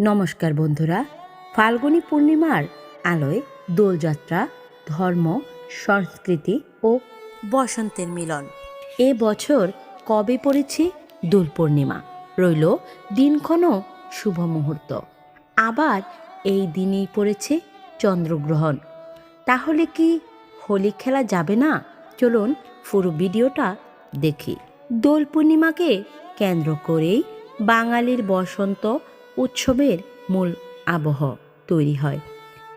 নমস্কার বন্ধুরা, ফাল্গুনী পূর্ণিমার আলোয় দোলযাত্রা, ধর্ম, সংস্কৃতি ও বসন্তের মিলন। এ বছর কবে পড়েছে দোল পূর্ণিমা, রইল দিনক্ষণও শুভ মুহূর্ত। আবার এই দিনেই পড়েছে চন্দ্রগ্রহণ। তাহলে কি হোলি খেলা যাবে না? চলুন পুরো ভিডিওটা দেখি। দোল পূর্ণিমাকে কেন্দ্র করেই বাঙালির বসন্ত উৎসবের মূল আবহ তৈরি হয়।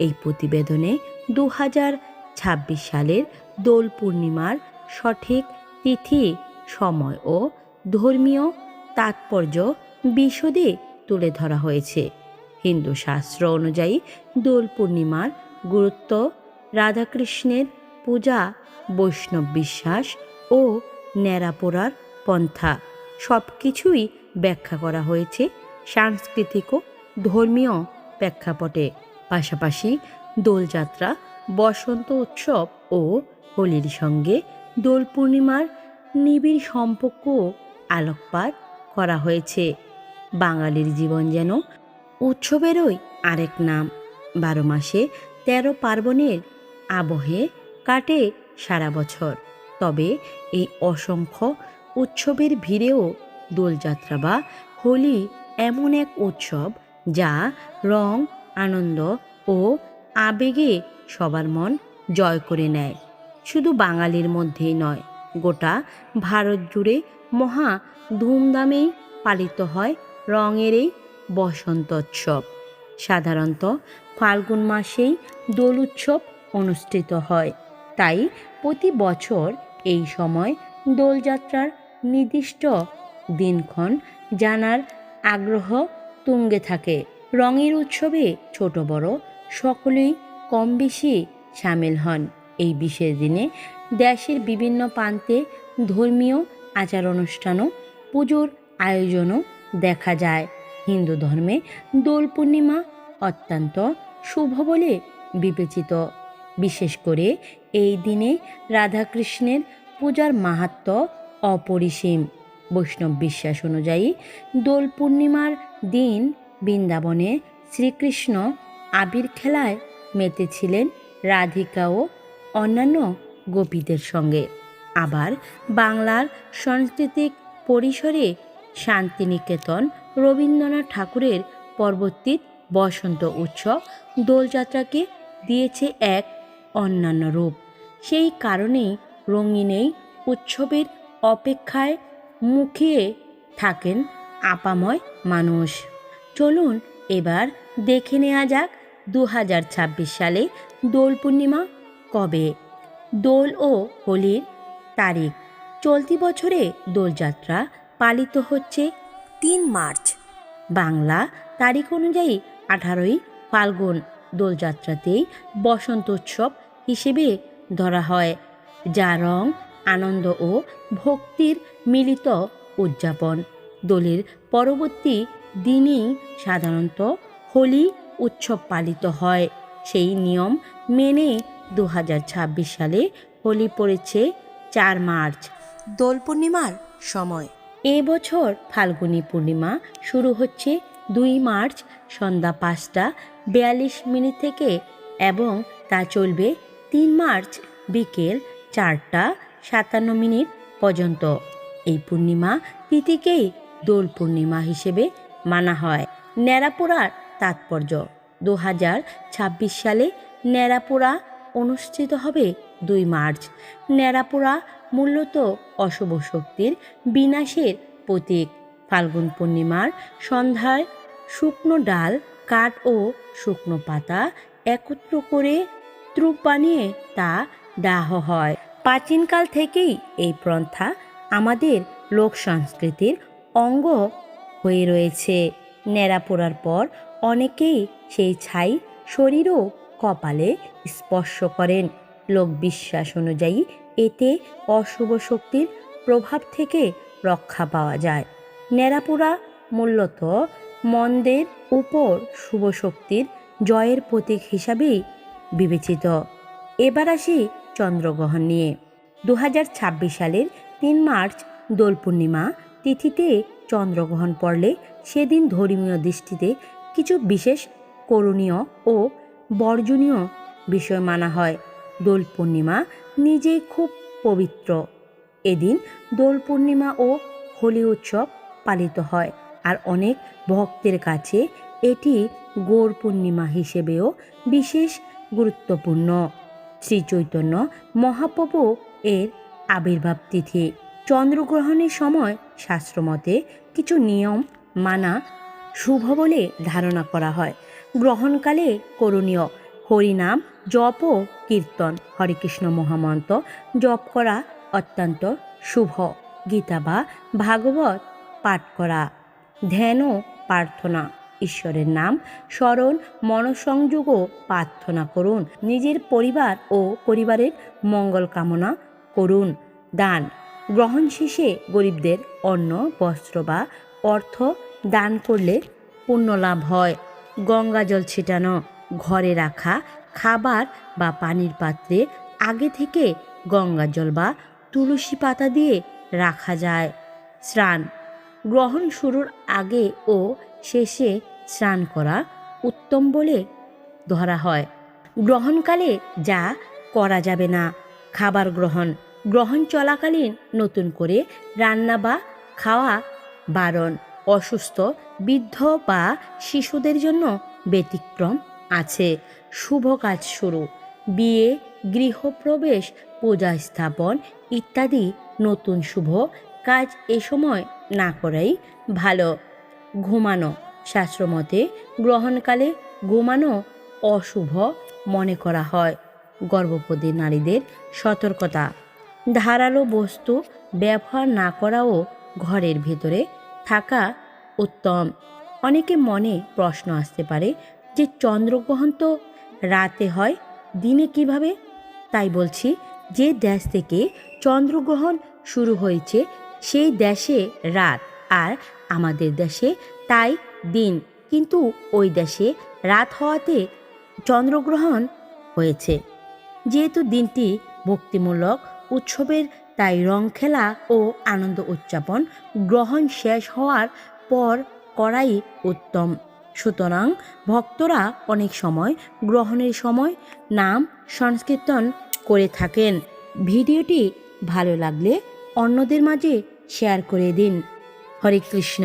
এই প্রতিবেদনে 2026 সালের দোল পূর্ণিমার সঠিক তিথি, সময় ও ধর্মীয় তাৎপর্য বিশদে তুলে ধরা হয়েছে। হিন্দু শাস্ত্র অনুযায়ী দোল পূর্ণিমার গুরুত্ব, রাধাকৃষ্ণের পূজা, বৈষ্ণব বিশ্বাস ও ন্যাড়াপোড়ার পন্থা সব কিছুই ব্যাখ্যা করা হয়েছে সাংস্কৃতিক ও ধর্মীয় প্রেক্ষাপটে। পাশাপাশি দোলযাত্রা, বসন্ত উৎসব ও হোলির সঙ্গে দোল পূর্ণিমার নিবিড় সম্পর্ক আলোকপাত করা হয়েছে। বাঙালির জীবন যেন উৎসবেরই আরেক নাম। 12 মাসে 13 পার্বণের আবহে কাটে সারা বছর। তবে এই অসংখ্য উৎসবের ভিড়েও দোলযাত্রা বা হোলি এমন এক উৎসব যা রং, আনন্দ ও আবেগে সবার মন জয় করে নেয়। শুধু বাঙালির মধ্যেই নয়, গোটা ভারত জুড়ে মহা ধুমধামেই পালিত হয় রঙের এই বসন্তোৎসব। সাধারণত ফাল্গুন মাসেই দোল উৎসব অনুষ্ঠিত হয়, তাই প্রতি বছর এই সময় দোলযাত্রার নির্দিষ্ট দিনক্ষণ জানার আগ্রহ তুঙ্গে থাকে। রঙের উৎসবে ছোট বড় সকলেই কম বেশি সামিল হন। এই বিশেষ দিনে দেশের বিভিন্ন প্রান্তে ধর্মীয় আচার অনুষ্ঠান ও পুজোর আয়োজনও দেখা যায়। হিন্দু ধর্মে দোল পূর্ণিমা অত্যন্ত শুভ বলে বিবেচিত। বিশেষ করে এই দিনে রাধাকৃষ্ণের পূজার মাহাত্ম্য অপরিসীম। বৈষ্ণব বিশ্বাস অনুযায়ী দোল পূর্ণিমার দিন বৃন্দাবনে শ্রীকৃষ্ণ আবির খেলায় মেতেছিলেন রাধিকা ও অন্যান্য গোপীদের সঙ্গে। আবার বাংলার সাংস্কৃতিক পরিসরে শান্তিনিকেতন রবীন্দ্রনাথ ঠাকুরের পরবর্তী বসন্ত উৎসব দোলযাত্রাকে দিয়েছে এক অন্যান্য রূপ। সেই কারণেই রঙিন এই উৎসবের অপেক্ষায় মুখিয়ে থাকেন আপাময় মানুষ। চলুন এবার দেখে নেওয়া যাক 2026 সালে দোল পূর্ণিমা কবে। দোল ও হোলির তারিখ। চলতি বছরে দোলযাত্রা পালিত হচ্ছে 3 মার্চ। বাংলা তারিখ অনুযায়ী 18ই ফাল্গুন। দোলযাত্রাতেই বসন্ত উৎসব হিসেবে ধরা হয়, যা রং, আনন্দ ও ভক্তির মিলিত উদযাপন। দোলের পরবর্তী দিনেই সাধারণত হোলি উৎসব পালিত হয়। সেই নিয়ম মেনে 2026 সালে হোলি পড়েছে 4 মার্চ। দোল পূর্ণিমার সময়। এবছর ফাল্গুনী পূর্ণিমা শুরু হচ্ছে 2 মার্চ সন্ধ্যা 5:42 থেকে এবং তা চলবে 3 মার্চ বিকেল 4:57 পর্যন্ত। এই পূর্ণিমা তিথিকেই দোল পূর্ণিমা হিসেবে মানা হয়। ন্যাড়াপোড়ার তাৎপর্য। 2026 সালে ন্যাড়াপোড়া অনুষ্ঠিত হবে 2 মার্চ। ন্যাড়াপোড়া মূলত অশুভ শক্তির বিনাশের প্রতীক। ফাল্গুন পূর্ণিমার সন্ধ্যায় শুকনো ডাল, কাঠ ও শুকনো পাতা একত্র করে ত্রূপ বানিয়ে তা দাহ হয়। প্রাচীনকাল থেকেই এই প্রথা আমাদের লোক সংস্কৃতির অঙ্গ হয়ে রয়েছে। ন্যাড়াপোড়ার পর অনেকেই সেই ছাই শরীর ও কপালে স্পর্শ করেন। লোকবিশ্বাস অনুযায়ী এতে অশুভ শক্তির প্রভাব থেকে রক্ষা পাওয়া যায়। ন্যাড়াপোড়া মূলত মন্দের উপর শুভ শক্তির জয়ের প্রতীক হিসাবেই বিবেচিত। এবার আসি চন্দ্রগ্রহণ নিয়ে। 2026 সালের 3 মার্চ দোল পূর্ণিমা তিথিতে চন্দ্রগ্রহণ পড়লে সেদিন ধর্মীয় দৃষ্টিতে কিছু বিশেষ করণীয় ও বর্জনীয় বিষয় মানা হয়। দোল পূর্ণিমা নিজেই খুব পবিত্র। এদিন দোল পূর্ণিমা ও হোলি উৎসব পালিত হয়, আর অনেক ভক্তের কাছে এটি গৌর পূর্ণিমা হিসেবেও বিশেষ গুরুত্বপূর্ণ। শ্রী চৈতন্য মহাপ্রভু এর আবির্ভাব তিথি। চন্দ্রগ্রহণের সময় শাস্ত্রমতে কিছু নিয়ম মানা শুভ বলে ধারণা করা হয়। গ্রহণকালে করণীয় হরিনাম জপ ও কীর্তন, হরেকৃষ্ণ মহামন্ত্র জপ করা অত্যন্ত শুভ। গীতা বা ভাগবত পাঠ করা, ধ্যান ও প্রার্থনা, ঈশ্বরের নাম স্মরণ, মনঃসংযোগও প্রার্থনা করুন। নিজের পরিবার ও পরিবারের মঙ্গল কামনা করুন। দান গ্রহণ শেষে গরিবদের অন্ন, বস্ত্র বা অর্থ দান করলে পুণ্য লাভ হয়। গঙ্গা জল ছিটানো, ঘরে রাখা খাবার বা পানির পাত্রে আগে থেকে গঙ্গা জল বা তুলসী পাতা দিয়ে রাখা যায়। স্নান গ্রহণ শুরুর আগে ও শেষে স্নান করা উত্তম বলে ধরা হয়। গ্রহণকালে যা করা যাবে না: খাবার গ্রহণ চলাকালীন নতুন করে রান্না বা খাওয়া বারণ। অসুস্থ, বৃদ্ধ বা শিশুদের জন্য ব্যতিক্রম আছে। শুভ কাজ শুরু: বিয়ে, গৃহপ্রবেশ, পূজা স্থাপন ইত্যাদি নতুন শুভ কাজ এ সময় না করাই ভালো। ঘুমানো শাস্ত্রমতে গ্রহণকালে ঘুমানো অশুভ মনে করা হয়। গর্ভবতী নারীদের সতর্কতা: ধারালো বস্তু ব্যবহার না করাও ঘরের ভেতরে থাকা উত্তম। অনেকে মনে প্রশ্ন আসতে পারে যে চন্দ্রগ্রহণ তো রাতে হয়, দিনে কিভাবে? তাই বলছি, যে দেশ থেকে চন্দ্রগ্রহণ শুরু হয়েছে সেই দেশে রাত, আর আমাদের দেশে তাই দিন, কিন্তু ওই দেশে রাত হওয়াতে চন্দ্রগ্রহণ হয়েছে। যেহেতু দিনটি ভক্তিমূলক উৎসবের, তাই রং খেলা ও আনন্দ উদযাপন গ্রহণ শেষ হওয়ার পর করাই উত্তম। সুতরাং ভক্তরা অনেক সময় গ্রহণের সময় নাম সংকীর্তন করে থাকেন। ভিডিওটি ভালো লাগলে অন্যদের মাঝে শেয়ার করে দিন। হরে কৃষ্ণ।